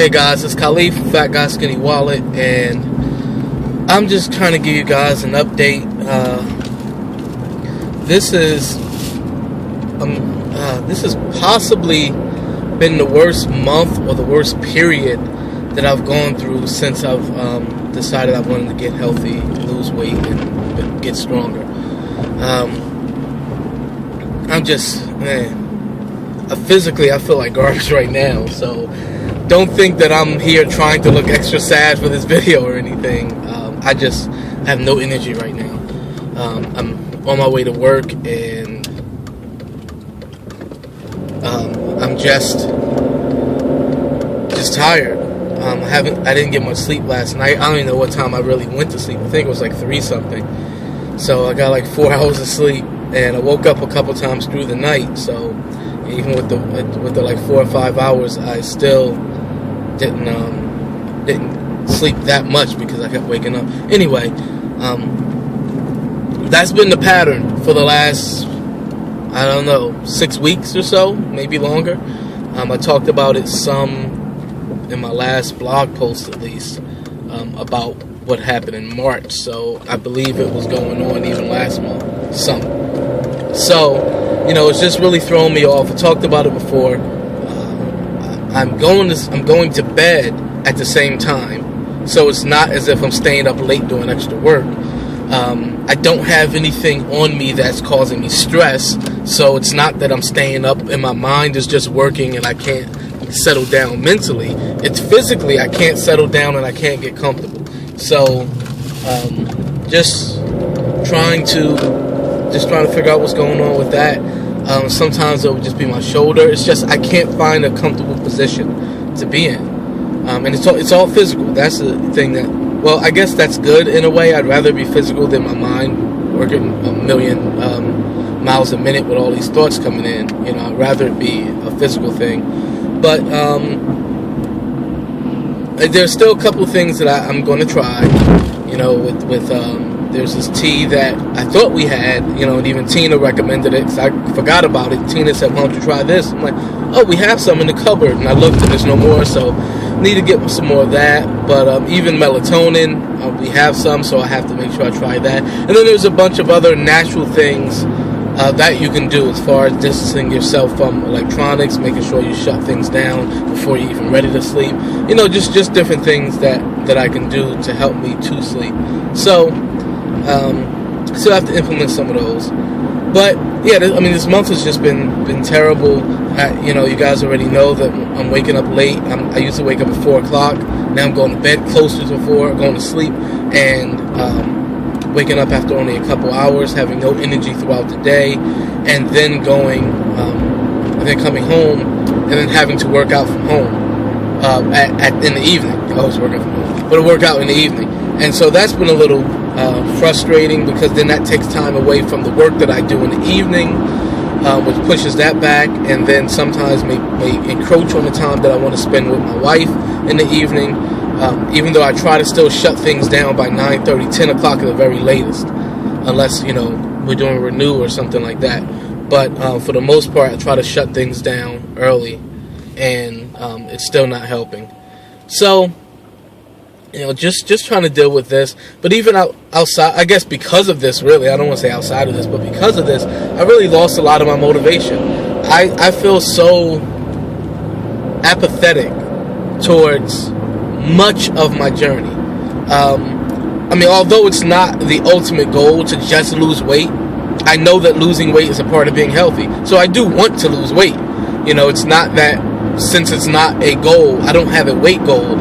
Hey guys, it's Khalif, Fat Guy Skinny Wallet, and I'm just trying to give you guys an update. This has possibly been the worst month or the worst period that I've gone through since I've decided I wanted to get healthy, lose weight, and get stronger. Physically I feel like garbage right now, so don't think that I'm here trying to look extra sad for this video or anything. I just have no energy right now. I'm on my way to work, and I'm just tired. I didn't get much sleep last night. I don't even know what time I really went to sleep. I think it was like 3 something. So I got like 4 hours of sleep, and I woke up a couple times through the night. So even with the like 4 or 5 hours, I still didn't sleep that much because I kept waking up. Anyway, that's been the pattern for the last, I don't know, 6 weeks or so, maybe longer. I talked about it some in my last blog post, at least, about what happened in March. So I believe it was going on even last month, some. So, it's just really throwing me off. I talked about it before. I'm going to bed at the same time, so it's not as if I'm staying up late doing extra work. I don't have anything on me that's causing me stress, so it's not that I'm staying up and my mind is just working and I can't settle down mentally. It's physically I can't settle down and I can't get comfortable. So just trying to figure out what's going on with that. Sometimes it would just be my shoulder. It's just I can't find a comfortable position to be in, and it's all physical. That's the thing that, well, I guess that's good in a way. I'd rather be physical than my mind working a million miles a minute with all these thoughts coming in. I'd rather it be a physical thing. But there's still a couple of things that I'm going to try. There's this tea that I thought we had, and even Tina recommended it because I forgot about it. Tina said, "Why don't you try this?" I'm like, "Oh, we have some in the cupboard," and I looked and there's no more, so need to get some more of that. But even melatonin, we have some, so I have to make sure I try that. And then there's a bunch of other natural things that you can do as far as distancing yourself from electronics, making sure you shut things down before you're even ready to sleep. Just different things that I can do to help me to sleep. So still have to implement some of those. But yeah, this month has just been terrible. You guys already know that I'm waking up late. I used to wake up at 4 o'clock. Now I'm going to bed closer to 4, going to sleep, and waking up after only a couple hours, having no energy throughout the day, and then coming home, and then having to work out from home in the evening. I always work out from home, but I work out in the evening, and so that's been a little frustrating because then that takes time away from the work that I do in the evening, which pushes that back, and then sometimes may encroach on the time that I want to spend with my wife in the evening. Even though I try to still shut things down by 9:30, 10 o'clock at the very latest, unless, we're doing renew or something like that. But for the most part, I try to shut things down early, and it's still not helping. So, just trying to deal with this. But even outside, I guess because of this, really, I don't want to say outside of this, but because of this, I really lost a lot of my motivation. I feel so apathetic towards much of my journey. Although it's not the ultimate goal to just lose weight, I know that losing weight is a part of being healthy. So I do want to lose weight. It's not that, since it's not a goal, I don't have a weight goal,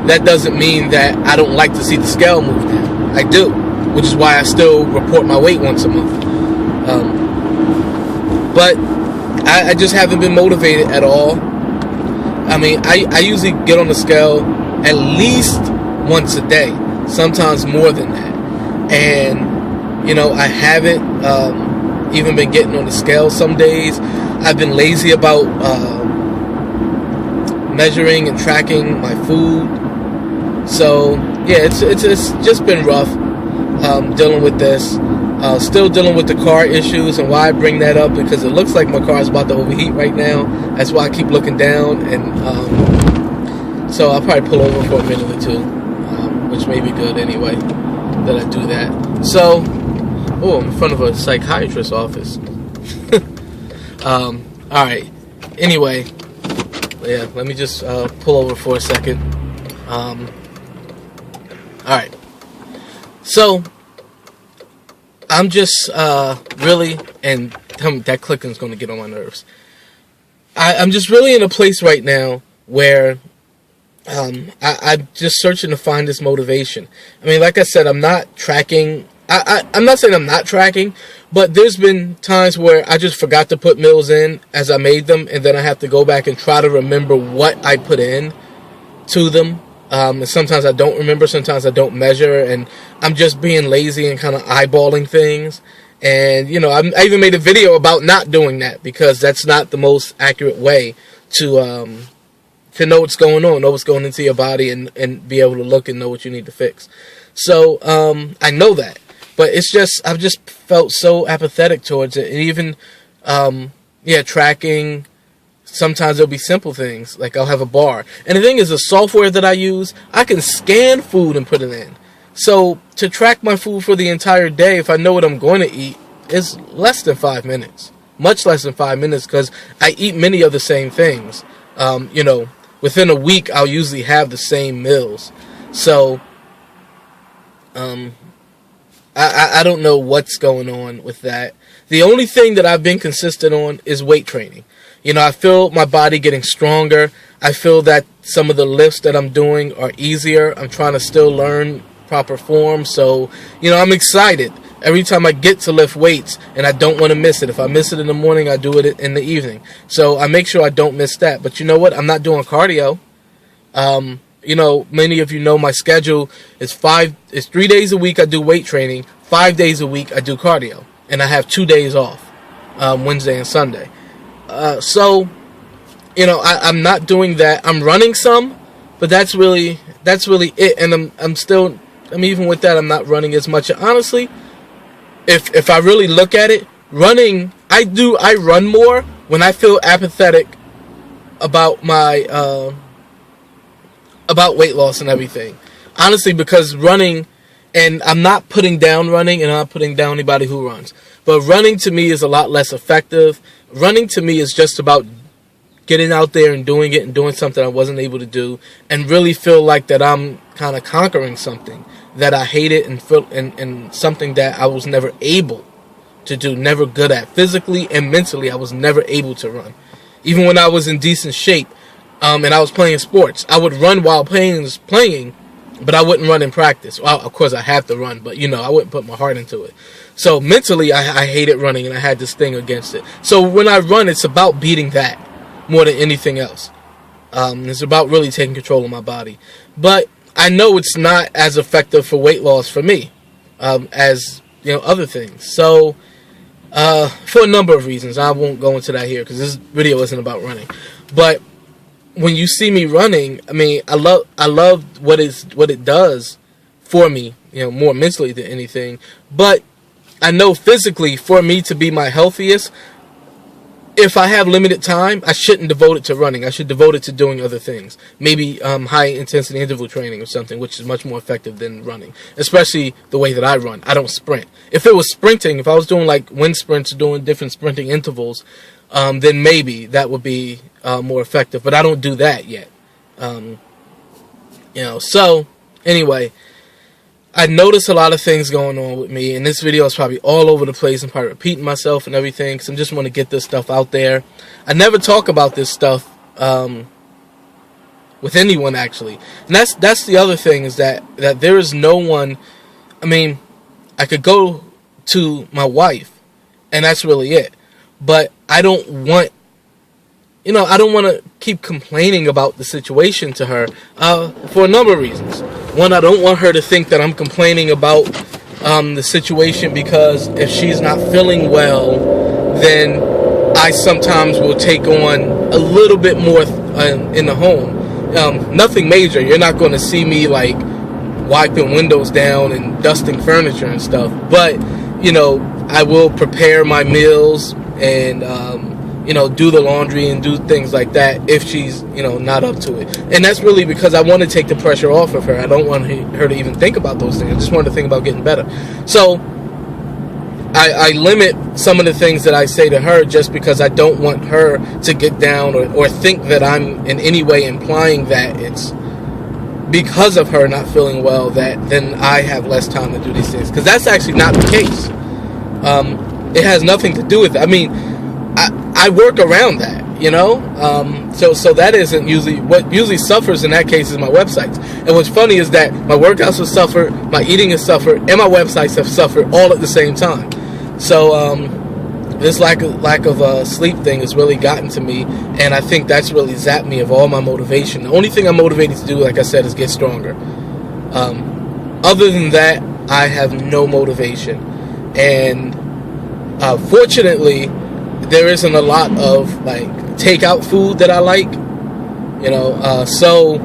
that doesn't mean that I don't like to see the scale move down. I do, which is why I still report my weight once a month. But I just haven't been motivated at all. I usually get on the scale at least once a day, sometimes more than that. And, I haven't even been getting on the scale some days. I've been lazy about measuring and tracking my food. So, yeah, it's just been rough dealing with this. Still dealing with the car issues, and why I bring that up, because it looks like my car is about to overheat right now. That's why I keep looking down, and So I'll probably pull over for a minute or two, which may be good anyway, that I do that. So, I'm in front of a psychiatrist's office. Alright, anyway, yeah, let me just pull over for a second. Alright, so I'm just really, and that clicking's going to get on my nerves. I'm just really in a place right now where I'm just searching to find this motivation. I mean, like I said, I'm not tracking. I'm not saying I'm not tracking, but there's been times where I just forgot to put meals in as I made them, and then I have to go back and try to remember what I put in to them. And sometimes I don't remember, sometimes I don't measure, and I'm just being lazy and kind of eyeballing things. And, you know, I even made a video about not doing that, because that's not the most accurate way to know what's going on, know what's going into your body, and be able to look and know what you need to fix. So, I know that. But it's just, I've just felt so apathetic towards it. And even, tracking, sometimes there'll be simple things. Like I'll have a bar. And the thing is, the software that I use, I can scan food and put it in. So to track my food for the entire day, if I know what I'm going to eat, is less than 5 minutes. Much less than 5 minutes, because I eat many of the same things. Within a week, I'll usually have the same meals. So, I don't know what's going on with that. The only thing that I've been consistent on is weight training. You know, I feel my body getting stronger. I feel that some of the lifts that I'm doing are easier. I'm trying to still learn proper form. So, you know, I'm excited every time I get to lift weights, and I don't want to miss it. If I miss it in the morning, I do it in the evening. So I make sure I don't miss that. But you know what? I'm not doing cardio. You know, many of you know my schedule is 3 days a week I do weight training, 5 days a week I do cardio, and I have 2 days off, Wednesday and Sunday. So, you know, I'm not doing that. I'm running some, but that's really it. And I'm even with that, I'm not running as much. Honestly, if I really look at it, running, I run more when I feel apathetic about my about weight loss and everything. Honestly, because running, and I'm not putting down running, and I'm not putting down anybody who runs, but running to me is a lot less effective. Running to me is just about getting out there and doing it, and doing something I wasn't able to do, and really feel like that I'm kind of conquering something that I hated, and something that I was never able to do, never good at. Physically and mentally, I was never able to run. Even when I was in decent shape, and I was playing sports, I would run while playing, but I wouldn't run in practice. Well, of course, I have to run, but, you know, I wouldn't put my heart into it. So mentally, I hated running, and I had this thing against it. So when I run, it's about beating that more than anything else. It's about really taking control of my body. But I know it's not as effective for weight loss for me as, you know, other things. So for a number of reasons, I won't go into that here because this video isn't about running. But when you see me running, I mean, I love what it does for me, you know, more mentally than anything. But I know physically, for me to be my healthiest, if I have limited time, I shouldn't devote it to running. I should devote it to doing other things. Maybe high intensity interval training or something, which is much more effective than running. Especially the way that I run. I don't sprint. If it was sprinting, if I was doing like wind sprints, doing different sprinting intervals, then maybe that would be more effective. But I don't do that yet. You know, so anyway, I noticed a lot of things going on with me, and this video is probably all over the place and probably repeating myself and everything, because I just want to get this stuff out there. I never talk about this stuff with anyone, actually. And that's the other thing, is that there is no one. I mean, I could go to my wife, and that's really it. But I don't want, you know, I don't want to keep complaining about the situation to her for a number of reasons. One, I don't want her to think that I'm complaining about the situation because if she's not feeling well, then I sometimes will take on a little bit more in the home. Nothing major. You're not going to see me like wiping windows down and dusting furniture and stuff. But, you know, I will prepare my meals and do the laundry and do things like that if she's, not up to it. And that's really because I want to take the pressure off of her. I don't want her to even think about those things. I just want to think about getting better. So I limit some of the things that I say to her just because I don't want her to get down or think that I'm in any way implying that it's because of her not feeling well that then I have less time to do these things. Because that's actually not the case. It has nothing to do with it. I mean, I work around that, so that isn't usually what usually suffers in that case is my websites. And what's funny is that my workouts have suffered, my eating has suffered, and my websites have suffered all at the same time. So this lack of sleep thing has really gotten to me, and I think that's really zapped me of all my motivation. The only thing I'm motivated to do, like I said, is get stronger. Other than that, I have no motivation. And fortunately, there isn't a lot of takeout food that I like, so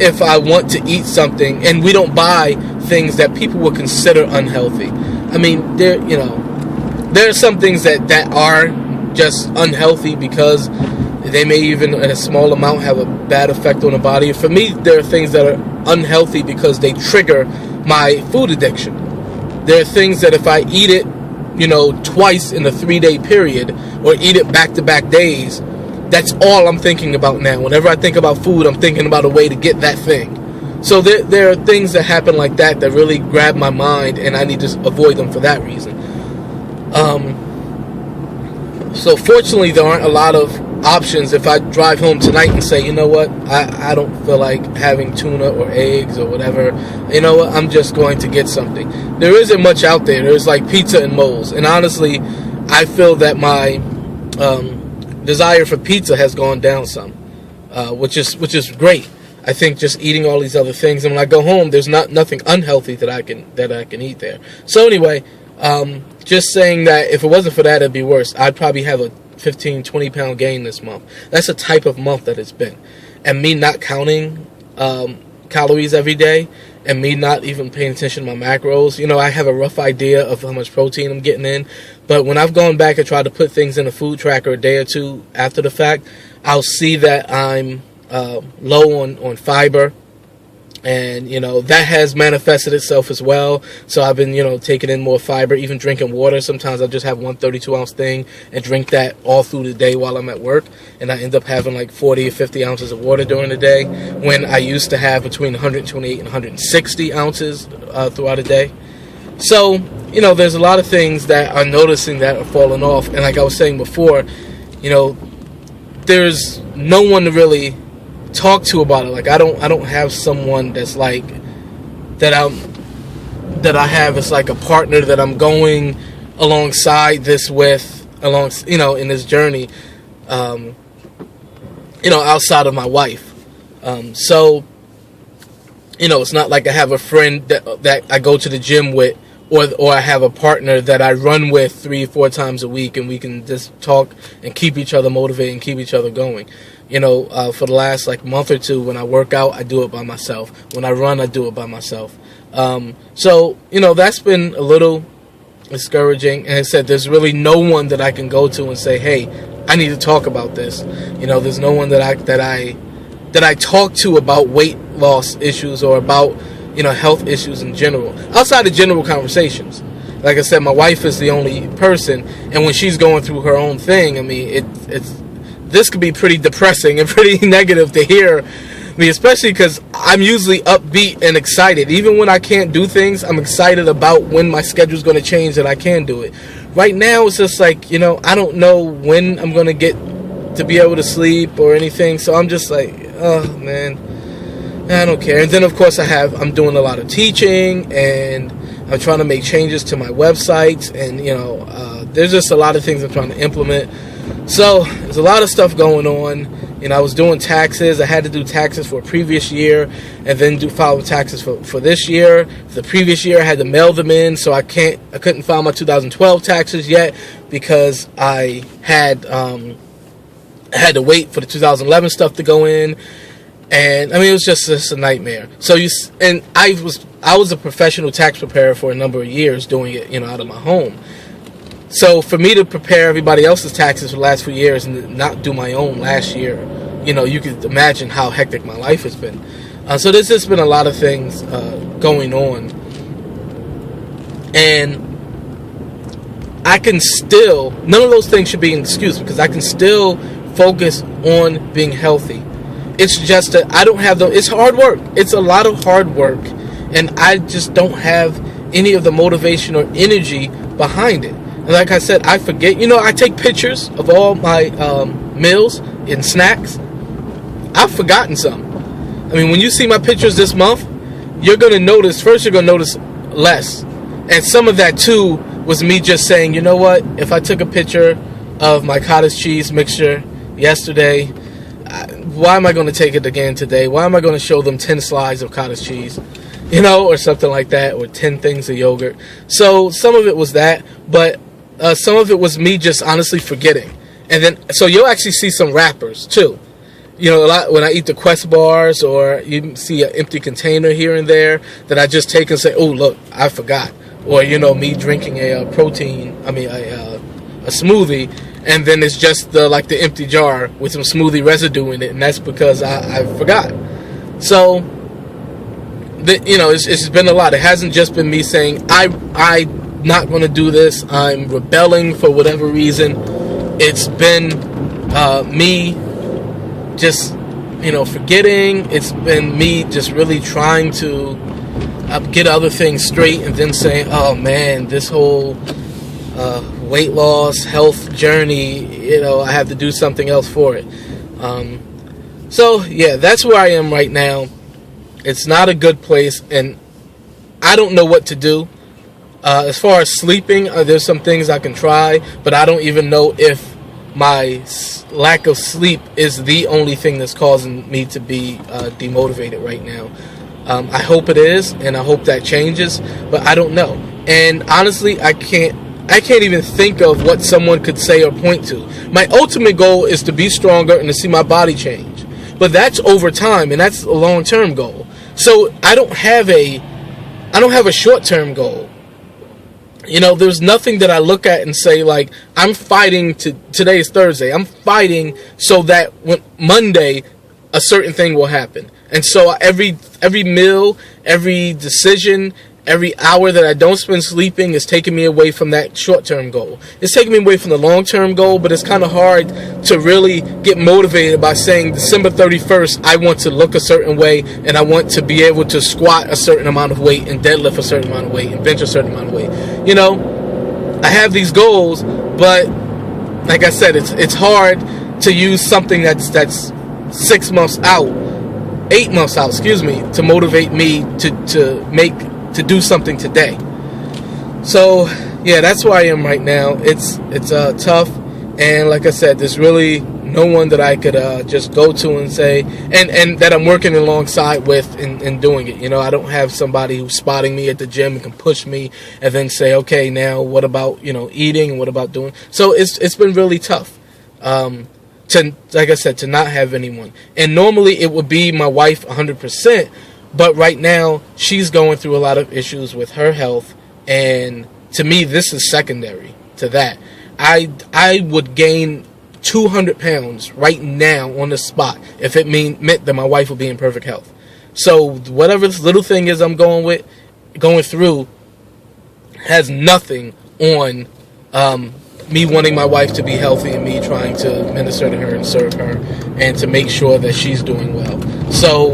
if I want to eat something, and we don't buy things that people would consider unhealthy. I mean, there are some things that are just unhealthy because they may even in a small amount have a bad effect on the body. For me, there are things that are unhealthy because they trigger my food addiction. There are things that if I eat it twice in a 3-day period, or eat it back-to-back days, that's all I'm thinking about now. Whenever I think about food, I'm thinking about a way to get that thing. So there are things that happen like that really grab my mind, and I need to avoid them for that reason. So fortunately, there aren't a lot of options. If I drive home tonight and say, you know what, I don't feel like having tuna or eggs or whatever, you know what, I'm just going to get something. There isn't much out there. There's pizza and moles, and honestly, I feel that my desire for pizza has gone down some, which is great. I think just eating all these other things, and when I go home, there's nothing unhealthy that I can eat there. So anyway, just saying that if it wasn't for that, it'd be worse. I'd probably have a 15-20 pound gain this month. That's the type of month that it's been, and me not counting calories every day, and me not even paying attention to my macros. I have a rough idea of how much protein I'm getting in, but when I've gone back and tried to put things in a food tracker a day or two after the fact, I'll see that I'm low on fiber, and that has manifested itself as well. So I've been taking in more fiber, even drinking water. Sometimes I just have one 32-ounce thing and drink that all through the day while I'm at work, and I end up having 40 or 50 ounces of water during the day, when I used to have between 128 and 160 ounces throughout a day. So there's a lot of things that I'm noticing that are falling off, and like I was saying before, there's no one to really talk to about it. I don't have someone that's that I have as a partner that I'm going alongside this with, in this journey, outside of my wife. So it's not like I have a friend that I go to the gym with, or I have a partner that I run with 3 or 4 times a week, and we can just talk and keep each other motivated and keep each other going. For the last month or two, when I work out, I do it by myself. When I run, I do it by myself. So that's been a little discouraging. And I said, there's really no one that I can go to and say, hey, I need to talk about this. There's no one that I talk to about weight loss issues or about health issues in general, outside of general conversations. Like I said, my wife is the only person, and when she's going through her own thing, I mean, this could be pretty depressing and pretty negative to hear me, especially because I'm usually upbeat and excited. Even when I can't do things, I'm excited about when my schedule's going to change and I can do it. Right now, it's just I don't know when I'm going to get to be able to sleep or anything, so I'm just oh, man, I don't care. And then, of course, I'm doing a lot of teaching, and I'm trying to make changes to my websites, and, there's just a lot of things I'm trying to implement. So there's a lot of stuff going on. I was doing taxes. I had to do taxes for a previous year, and then file taxes for this year. For the previous year, I had to mail them in, so I couldn't file my 2012 taxes yet because I had to wait for the 2011 stuff to go in. And I mean, it was just a nightmare. So I was a professional tax preparer for a number of years, doing it out of my home. So for me to prepare everybody else's taxes for the last few years and not do my own last year, you know, you could imagine how hectic my life has been. So there's just been a lot of things going on. And I can still, none of those things should be an excuse, because I can still focus on being healthy. It's just that I don't have it's hard work. It's a lot of hard work. And I just don't have any of the motivation or energy behind it. And like I said, I forget. You know, I take pictures of all my meals and snacks. I've forgotten some. I mean, when you see my pictures this month, you're going to notice, first you're going to notice less. And some of that, too, was me just saying, you know what? If I took a picture of my cottage cheese mixture yesterday, why am I going to take it again today? Why am I going to show them 10 slides of cottage cheese? You know, or something like that, or 10 things of yogurt. So some of it was that, but some of it was me just honestly forgetting. And then, so you'll actually see some wrappers too. You know, a lot when I eat the Quest bars, or you see an empty container here and there that I just take and say, oh, look, I forgot. Or, you know, me drinking a smoothie, and then it's just the empty jar with some smoothie residue in it, and that's because I forgot. So, you know, it's been a lot. It hasn't just been me saying, I'm not going to do this, I'm rebelling for whatever reason. It's been me just, you know, forgetting. It's been me just really trying to get other things straight, and then saying, oh man, this whole weight loss, health journey, you know, I have to do something else for it. So, yeah, that's where I am right now. It's not a good place, and I don't know what to do. As far as sleeping, there's some things I can try, but I don't even know if my lack of sleep is the only thing that's causing me to be demotivated right now. I hope it is, and I hope that changes, but I don't know. And honestly, I can't even think of what someone could say or point to. My ultimate goal is to be stronger and to see my body change. But that's over time, and that's a long-term goal. So I don't have a short-term goal. You know, there's nothing that I look at and say, like, I'm fighting today is Thursday. I'm fighting so that when Monday, a certain thing will happen. And so every meal, every decision, every hour that I don't spend sleeping is taking me away from that short-term goal. It's taking me away from the long-term goal, but it's kind of hard to really get motivated by saying December 31st, I want to look a certain way, and I want to be able to squat a certain amount of weight and deadlift a certain amount of weight and bench a certain amount of weight. You know, I have these goals, but like I said, it's hard to use something that's 6 months out, 8 months out, to motivate me to do something today. So yeah, that's where I am right now. It's tough, and like I said, there's really no one that I could just go to and say, and that I'm working alongside with in doing it. You know, I don't have somebody who's spotting me at the gym and can push me and then say, okay, now what about, you know, eating, and what about doing? So it's been really tough. To, like I said, to not have anyone. And normally it would be my wife 100%, but right now she's going through a lot of issues with her health, and to me this is secondary to that. I would gain 200 pounds right now on the spot if it meant that my wife would be in perfect health. So whatever this little thing is I'm going through has nothing on me wanting my wife to be healthy and me trying to minister to her and serve her and to make sure that she's doing well. So,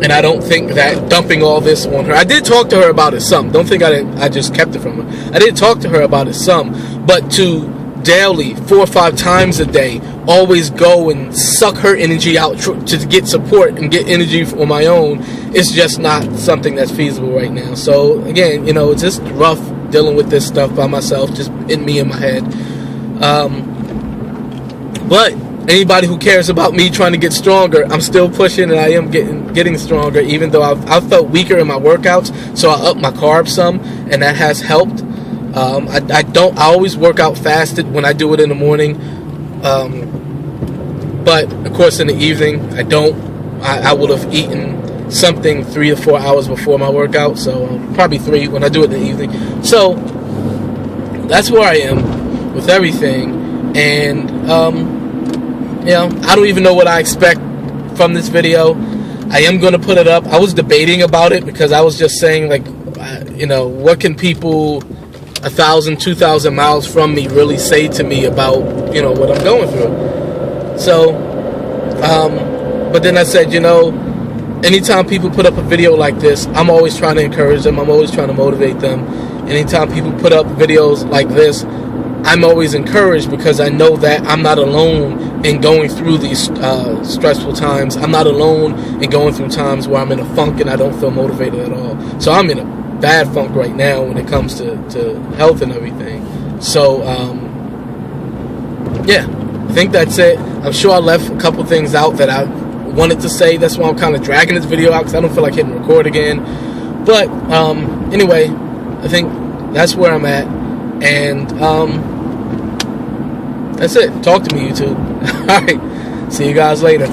and I don't think that dumping all this on her, I did talk to her about it some. Don't think I just kept it from her. I did talk to her about it some, but to daily, 4 or 5 times a day, always go and suck her energy out to get support and get energy on my own, is just not something that's feasible right now. So again, you know, it's just rough dealing with this stuff by myself, just in my head. But anybody who cares about me trying to get stronger, I'm still pushing, and I am getting stronger, even though I've felt weaker in my workouts. So I upped my carbs some, and that has helped. I always work out fasted when I do it in the morning, but of course in the evening I would have eaten something 3 to 4 hours before my workout, so probably 3 when I do it in the evening. So that's where I am with everything. And you know, I don't even know what I expect from this video. I am going to put it up. I was debating about it because I was just saying, like, you know, what can people 1,000, 2,000 miles from me really say to me about, you know, what I'm going through. So, but then I said, you know, anytime people put up a video like this, I'm always trying to encourage them. I'm always trying to motivate them. Anytime people put up videos like this, I'm always encouraged because I know that I'm not alone in going through these stressful times. I'm not alone in going through times where I'm in a funk and I don't feel motivated at all. So I'm in a bad funk right now when it comes to health and everything. So, yeah, I think that's it. I'm sure I left a couple things out that I wanted to say. That's why I'm kind of dragging this video out, because I don't feel like hitting record again. But anyway, I think that's where I'm at. And that's it. Talk to me, YouTube. All right. See you guys later.